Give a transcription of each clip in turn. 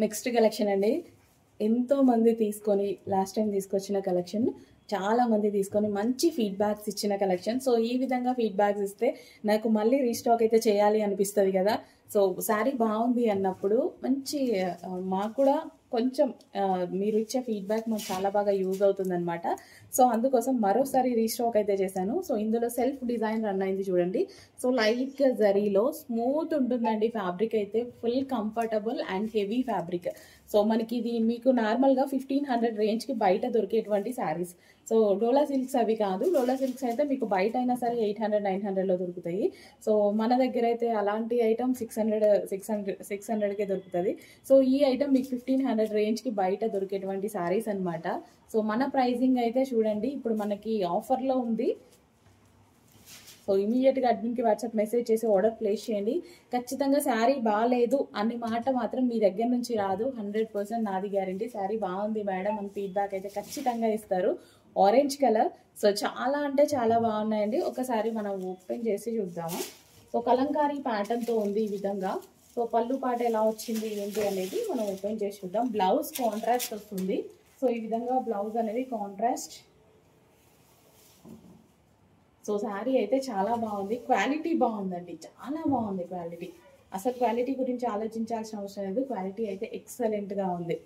Next collection అండి. ఎంతో మంది తీసుకొని లాస్ట్ టైం తీసుకొచ్చిన కలెక్షన్ చాలా మంది తీసుకొని మంచి ఫీడ్బ్యాక్స్ ఇచ్చిన కలెక్షన్. సో ఈ విధంగా ఫీడ్బ్యాక్స్ ఇస్తే నాకు మళ్ళీ రీస్టాక్ అయితే చేయాలి అనిపిస్తుంది కదా. సో శారీ బాగుంది అన్నప్పుడు మంచి మాకు కూడా కొంచెం మీరు ఇచ్చే ఫీడ్బ్యాక్ మాకు చాలా బాగా యూజ్ అవుతుందన్నమాట. సో అందుకోసం మరోసారి రీస్టాక్ అయితే చేశాను. సో ఇందులో సెల్ఫ్ డిజైన్ రన్ అయింది చూడండి. సో లైట్గా జరీలో స్మూత్ ఉంటుందండి ఫ్యాబ్రిక్ అయితే, full comfortable and heavy fabric. So మనకి ఇది మీకు నార్మల్గా 1500 రేంజ్కి బయట దొరికేటువంటి శారీస్. సో డోలా సిల్క్స్ అవి కాదు. డోలా సిల్క్స్ అయితే మీకు బయట అయినా సరే 800 900లో దొరుకుతాయి. సో మన దగ్గర అయితే అలాంటి ఐటమ్ 600కే దొరుకుతుంది. సో ఈ ఐటమ్ మీకు 1500 రేంజ్కి బయట దొరికేటువంటి శారీస్ అనమాట. సో మన ప్రైజింగ్ అయితే చూడండి, ఇప్పుడు మనకి ఆఫర్లో ఉంది. సో ఇమీడియట్గా అడ్మిన్కి వాట్సాప్ మెసేజ్ చేసి ఆర్డర్ ప్లేస్ చేయండి. ఖచ్చితంగా శారీ బాగాలేదు అనే మాట మాత్రం మీ దగ్గర నుంచి రాదు. 100% నాది గ్యారంటీ. శారీ బాగుంది మేడం అని ఫీడ్బ్యాక్ అయితే ఖచ్చితంగా ఇస్తారు. Orange colour. సో చాలా అంటే చాలా బాగున్నాయండి. ఒకసారి మనం ఓపెన్ చేసి చూద్దాము. సో కలంకారీ ప్యాటర్న్తో ఉంది ఈ విధంగా. సో పళ్ళు పాట ఎలా వచ్చింది ఏంటి అనేది మనం ఓపెన్ చేసి చూద్దాం. బ్లౌజ్ కాంట్రాస్ట్ వస్తుంది. సో ఈ విధంగా బ్లౌజ్ అనేది కాంట్రాస్ట్. సో శారీ అయితే చాలా బాగుంది. క్వాలిటీ బాగుందండి, చాలా బాగుంది క్వాలిటీ. అసలు క్వాలిటీ గురించి ఆలోచించాల్సిన అవసరం లేదు. క్వాలిటీ అయితే ఎక్సలెంట్గా ఉంది.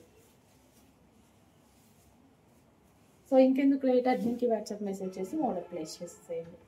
సో ఇంకెందుకు లేట్, అడ్మిన్కి వాట్సాప్ మెసేజ్ చేసి ఆర్డర్ ప్లేస్ చేసేయండి.